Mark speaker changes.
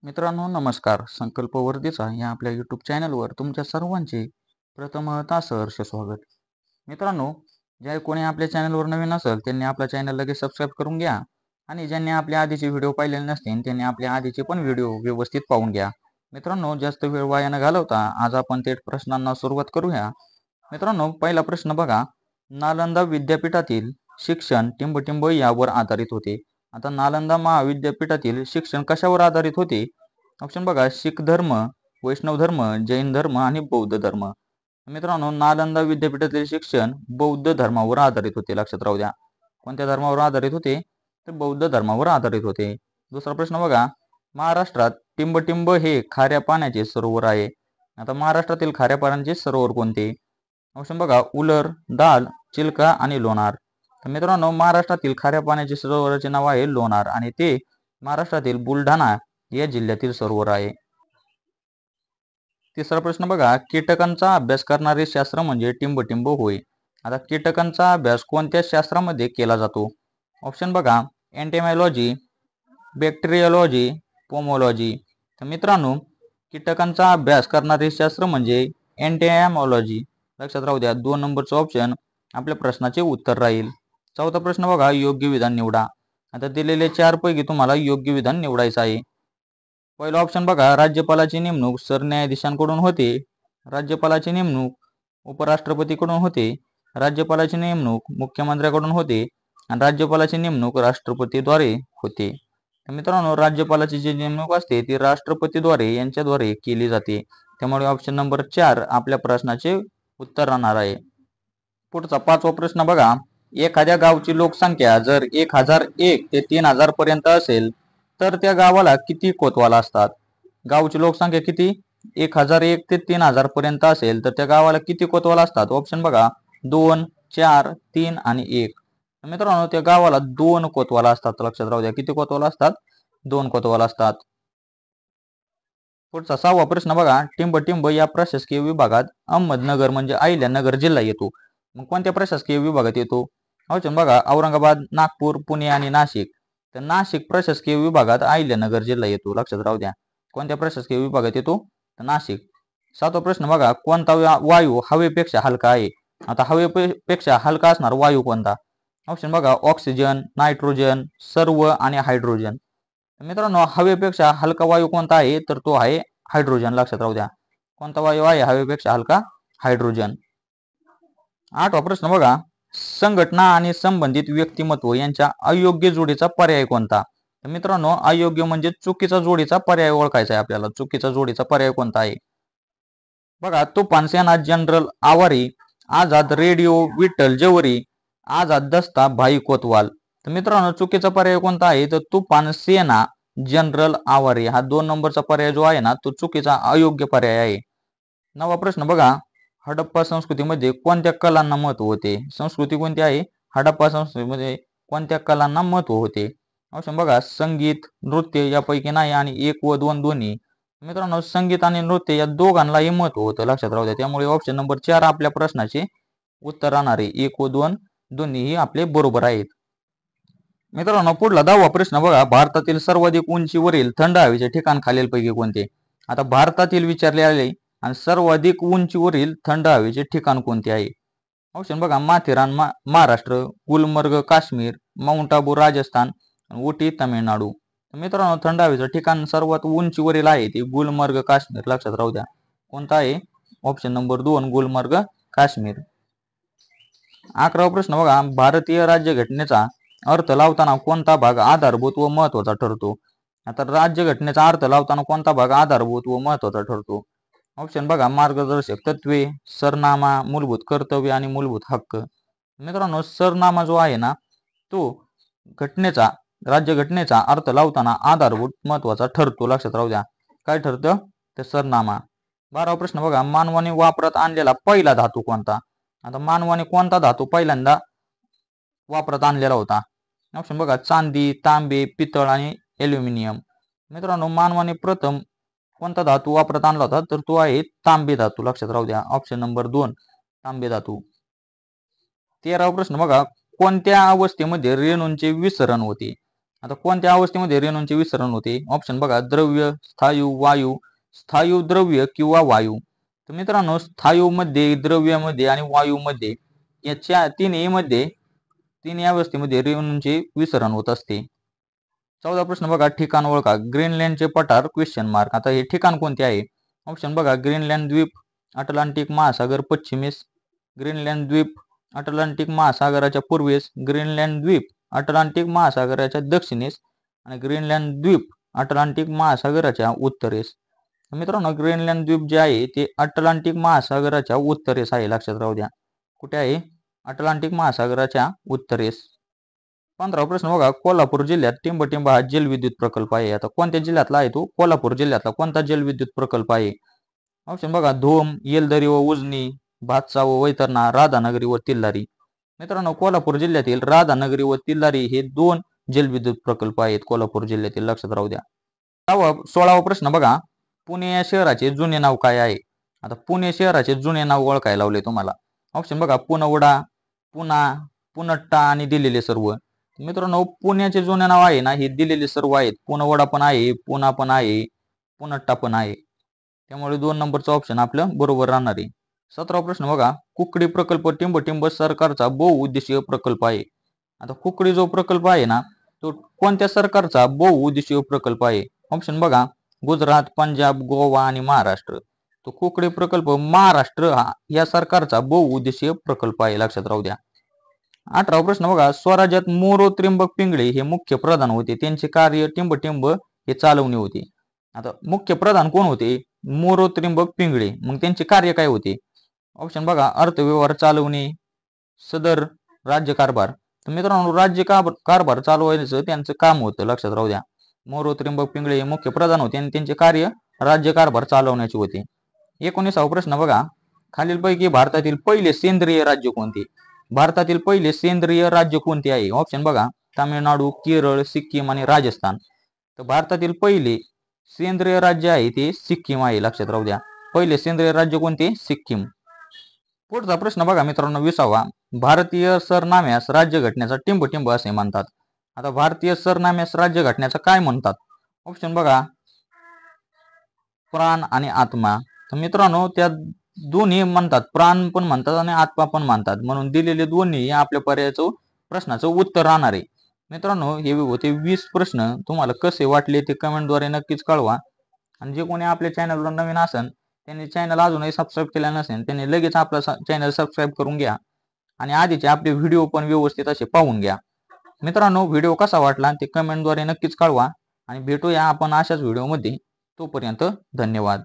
Speaker 1: मित्रांनो नमस्कार. संकल्प वर्धेचा या आपल्या यूट्यूब चॅनलवर तुमच्या सर्वांचे प्रथमतः सहर्ष स्वागत. मित्रांनो, ज्या कोणी आपल्या चॅनलवर नवीन असेल त्यांनी आपला चॅनल लगेच सबस्क्राईब करून घ्या आणि ज्यांनी आपल्या आधीचे व्हिडिओ पाहिलेले नसतील त्यांनी आपल्या आधीचे पण व्हिडिओ व्यवस्थित पाहून घ्या. मित्रांनो, जास्त वेळ वाया न घालवता आज आपण थेट प्रश्नांना सुरुवात करूया. मित्रांनो, पहिला प्रश्न बघा. नालंदा विद्यापीठातील शिक्षण टिंबटिंब यावर आधारित होते. आता नालंदा महाविद्यापीठातील शिक्षण कशावर आधारित होते? ऑप्शन बघा, शीख धर्म, वैष्णव धर्म, जैन धर्म आणि बौद्ध धर्म. मित्रांनो, नालंदा विद्यापीठातील शिक्षण बौद्ध धर्मावर आधारित होते. लक्षात राहू द्या. कोणत्या धर्मावर आधारित होते? तर बौद्ध धर्मावर आधारित होते. दुसरा प्रश्न बघा. महाराष्ट्रात टिंबटिंब हे खाऱ्या पाण्याचे सरोवर आहे. आता महाराष्ट्रातील खाऱ्या पाण्याचे सरोवर कोणते? ऑप्शन बघा, उलर, दाल, चिल्का आणि लोणार. तर मित्रांनो, महाराष्ट्रातील खाऱ्या पाण्याचे सरोवराचे नाव आहे लोणार आणि ते महाराष्ट्रातील बुलढाणा या जिल्ह्यातील सरोवर आहे. तिसरा प्रश्न बघा. कीटकांचा अभ्यास करणारे शास्त्र म्हणजे टिंबटिंब होय. आता कीटकांचा अभ्यास कोणत्या शास्त्रामध्ये केला जातो? ऑप्शन बघा, एंटेमॉलॉजी, बॅक्टेरियोलॉजी, पोमोलॉजी. तर मित्रांनो, कीटकांचा अभ्यास करणारे शास्त्र म्हणजे एंटेमॉलॉजी. लक्षात राहू द्या. 2 नंबरचं ऑप्शन आपल्या प्रश्नाचे उत्तर राहील. चौथा प्रश्न बघा. योग्य विधान निवडा. आता दिलेले 4 पैकी तुम्हाला योग्य विधान निवडायचं आहे. पहिला ऑप्शन बघा. राज्यपालाची नेमणूक सरन्यायाधीशांकडून होते. राज्यपालाची नेमणूक उपराष्ट्रपतीकडून होते. राज्यपालाची नेमणूक मुख्यमंत्र्याकडून होते आणि राज्यपालाची नेमणूक राष्ट्रपतीद्वारे होते. तर मित्रांनो, राज्यपालाची जी नेमणूक असते ती राष्ट्रपतीद्वारे यांच्याद्वारे केली जाते. त्यामुळे ऑप्शन नंबर 4 आपल्या प्रश्नाचे उत्तर राहणार आहे. पुढचा 5वा प्रश्न बघा. एखाद्या गावची लोकसंख्या जर 1001 ते 3000 पर्यंत असेल तर त्या गावाला किती कोतवाल असतात? गावची लोकसंख्या किती? 1001 ते 3000 पर्यंत असेल तर त्या गावाला किती कोतवाल असतात? ऑप्शन बघा, 2, 4, 3 आणि 1. मित्रांनो, त्या गावाला 2 कोतवाल असतात. लक्षात राहू द्या. किती कोतवाल असतात? 2 कोतवाल असतात. पुढचा 6वा प्रश्न बघा. टिंबटिंब या प्रशासकीय विभागात अहमदनगर म्हणजे अहिल्यानगर जिल्हा येतो. मग कोणत्या प्रशासकीय विभागात येतो? ऑप्शन बघा, औरंगाबाद, नागपूर, पुणे आणि नाशिक. तर नाशिक प्रशासकीय विभागात अहिल्यानगर जिल्हा येतो. लक्षात राहू द्या. कोणत्या प्रशासकीय विभागात येतो? तर नाशिक. 7वा प्रश्न बघा. कोणता वायू हवेपेक्षा हलका आहे? आता हवेपेक्षा हलका असणार वायू कोणता? ऑप्शन बघा, ऑक्सिजन, नायट्रोजन, सर्व आणि हायड्रोजन. मित्रांनो, हवेपेक्षा हलका वायू कोणता आहे? तर तो आहे हायड्रोजन. लक्षात राहू द्या. कोणता वायू आहे हवेपेक्षा हलका? हायड्रोजन. 8वा प्रश्न बघा. संघटना आणि संबंधित व्यक्तिमत्व यांच्या अयोग्य जोडीचा पर्याय कोणता? तर मित्रांनो, अयोग्य म्हणजे चुकीचा जोडीचा पर्याय ओळखायचा आहे आपल्याला. चुकीचा जोडीचा पर्याय कोणता आहे? बघा, तुफान सेना जनरल आवारी, आझाद रेडिओ विठ्ठल जवरी, आझाद दस्ता भाई कोतवाल. तर मित्रांनो, चुकीचा पर्याय कोणता आहे? तर तुफान सेना जनरल आवारी हा 2 नंबरचा पर्याय जो आहे ना तो चुकीचा अयोग्य पर्याय आहे. 9वा प्रश्न बघा. हडप्पा संस्कृतीमध्ये कोणत्या कलांना महत्व होते? संस्कृती कोणती आहे? हडप्पा संस्कृतीमध्ये कोणत्या कलांना महत्व होते? ऑप्शन बघा, संगीत, नृत्य यापैकी नाही आणि 1 व 2 दोन्ही. मित्रांनो, संगीत आणि नृत्य या दोघांनाही महत्व होतं. लक्षात राहू द्या. त्यामुळे ऑप्शन नंबर 4 आपल्या प्रश्नाचे उत्तर राहणार आहे. 1 व 2 दोन्हीही आपले बरोबर आहेत. मित्रांनो, पुढला 10वा प्रश्न बघा. भारतातील सर्वाधिक उंचीवरील थंड हवेचे ठिकाण खालीलपैकी कोणते? आता भारतातील विचारले आले आणि सर्वाधिक उंचीवरील थंड हवेचे ठिकाण कोणते आहे? ऑप्शन बघा, माथेरान महाराष्ट्र, गुलमर्ग काश्मीर, माउंट आबू राजस्थान, उटी तामिळनाडू. मित्रांनो, थंड हवेचं ठिकाण सर्वात उंचीवरील आहे ते गुलमर्ग काश्मीर. लक्षात राहू द्या. कोणता आहे? Option number 2 Gulmarg Kashmir. 11वा प्रश्न बघा. भारतीय राज्यघटनेचा अर्थ लावताना कोणता भाग आधारभूत व महत्वाचा ठरतो? आता राज्यघटनेचा अर्थ लावताना कोणता भाग आधारभूत व महत्वाचा ठरतो? ऑप्शन बघा, मार्गदर्शक तत्वे, सरनामा, मूलभूत कर्तव्य आणि मूलभूत हक्क. मित्रांनो, सरनामा जो आहे ना तो राज्यघटनेचा अर्थ लावताना आधारभूत महत्वाचा ठरतो. लक्षात राहू द्या. काय ठरतं? तर सरनामा. 12वा प्रश्न बघा. मानवाने वापरात आणलेला पहिला धातू कोणता? आता मानवाने कोणता धातू पहिल्यांदा वापरात आणलेला होता? ऑप्शन बघा, चांदी, तांबे, पितळ आणि ॲल्युमिनियम. मित्रांनो, मानवाने प्रथम कोणता धातू वापरात आणला होता? तर तो आहे तांबे धातू. लक्षात राहू द्या. ऑप्शन नंबर 2 तांबे धातू. 13वा प्रश्न बघा. कोणत्या अवस्थेमध्ये रेणूंचे विसरण होते? आता कोणत्या अवस्थेमध्ये रेणूंचे विसरण होते? ऑप्शन बघा, द्रव्य, स्थायू, वायू, स्थायू, द्रव्य किंवा वायू. तर मित्रांनो, स्थायूमध्ये, द्रव्यामध्ये आणि वायूमध्ये या तिन्ही अवस्थेमध्ये रेणूंचे विसरण होत असते. 14 प्रश्न बघा, ठिकाण ओळखा. ग्रीनलँडचे पठार क्वेश्चन मार्क. आता हे ठिकाण कोणते आहे? ऑप्शन बघा, ग्रीनलँड द्वीप, अटलांटिक महासागर पश्चिमेस, ग्रीनलँड द्वीप अटलांटिक महासागराच्या पूर्वेस, ग्रीनलँड द्वीप अटलांटिक महासागराच्या दक्षिणेस आणि ग्रीनलँड द्वीप अटलांटिक महासागराच्या उत्तरेस. मित्रांनो, ग्रीनलँड द्वीप जे आहे ते अटलांटिक महासागराच्या उत्तरेस आहे, लक्षात राहू द्या. कुठे आहे? अटलांटिक महासागराच्या उत्तरेस. 15 प्रश्न बघा, कोल्हापूर जिल्ह्यात टिंबटिंब हा जलविद्युत प्रकल्प आहे. आता कोणत्या जिल्ह्यातला आहे तो? कोल्हापूर जिल्ह्यातला कोणता जलविद्युत प्रकल्प आहे? ऑप्शन बघा, धोम, येलदरी व उजनी, भातसा व वैतरणा, राधानगरी व तिल्लारी. मित्रांनो, कोल्हापूर जिल्ह्यातील राधानगरी व तिल्लारी हे 2 जलविद्युत प्रकल्प आहेत कोल्हापूर जिल्ह्यातील, लक्षात राहू द्या. 16वा प्रश्न बघा, पुणे या शहराचे जुने नाव काय आहे? आता पुणे शहराचे जुने नाव ओळखायला लावले तुम्हाला. ऑप्शन बघा, पुनवडा, पुणा, पुनट्टा आणि दिलेले सर्व. मित्रांनो, पुण्याचे जुने नाव आहे ना, हे दिलेले सर्व आहेत. पुनवडा पण आहे, पुणा पण आहे, पुनट्टा पण आहे. त्यामुळे 2 नंबरचं ऑप्शन आपलं बरोबर राहणार आहे. 17वा प्रश्न बघा, कुकडी प्रकल्प टिंबटिंब सरकारचा बहुउद्देशीय प्रकल्प आहे. आता कुकडी जो प्रकल्प आहे ना, तो कोणत्या सरकारचा बहुउद्देशीय प्रकल्प आहे? ऑप्शन बघा, गुजरात, पंजाब, गोवा आणि महाराष्ट्र. तो कुकडी प्रकल्प महाराष्ट्र या सरकारचा बहुउद्देशीय प्रकल्प आहे, लक्षात राहू द्या. 18वा प्रश्न बघा, स्वराज्यात मोरो त्र्यंबक पिंगळे हे मुख्य प्रधान होते. त्यांचे कार्य टिंबटिंब हे चालवणे होते. आता मुख्य प्रधान कोण होते? मोरो त्र्यंबक पिंगळे. मग त्यांचे कार्य काय होते? ऑप्शन बघा, अर्थव्यवहार चालवणे, सदर राज्यकारभार. तर मित्रांनो, कारभार चालवायचं त्यांचं काम होतं, लक्षात राहू द्या. मोरो त्र्यंबक पिंगळे हे मुख्य प्रधान होते आणि त्यांचे कार्य राज्यकारभार चालवण्याचे होते. 19वा प्रश्न बघा, खालीलपैकी भारतातील पहिले सेंद्रिय राज्य कोणते? भारतातील पहिले सेंद्रिय राज्य कोणते आहे? ऑप्शन बघा, तामिळनाडू, केरळ, सिक्कीम आणि राजस्थान. तर भारतातील पहिले सेंद्रिय राज्य आहे ते सिक्कीम आहे, लक्षात राहू द्या. पहिले सेंद्रिय राज्य कोणते? सिक्कीम. पुढचा प्रश्न बघा मित्रांनो, 20वा, भारतीय सरनाम्यास राज्यघटनेचा टिंबटिंब असे म्हणतात. आता भारतीय सरनाम्यास राज्यघटनेचा काय म्हणतात? ऑप्शन बघा, प्राण आणि आत्मा. तर मित्रांनो, त्या दोन्ही म्हणतात, प्राण पण म्हणतात आणि आत्मा पण म्हणतात. म्हणून दिलेले दोन्ही आपल्या पर्यायाचं प्रश्नाचं उत्तर राहणार आहे. मित्रांनो, हे होते 20 प्रश्न. तुम्हाला कसे वाटले ते कमेंटद्वारे नक्कीच कळवा. आणि जे कोणी आपल्या चॅनलवर नवीन असेल त्यांनी चॅनल अजूनही सबस्क्राईब केला नसेल त्यांनी लगेच आपला चॅनल सबस्क्राईब करून घ्या आणि आधीचे आपले व्हिडिओ पण व्यवस्थित असे पाहून घ्या. मित्रांनो, व्हिडिओ कसा वाटला ते कमेंटद्वारे नक्कीच कळवा आणि भेटूया आपण अशाच व्हिडिओमध्ये. तोपर्यंत धन्यवाद.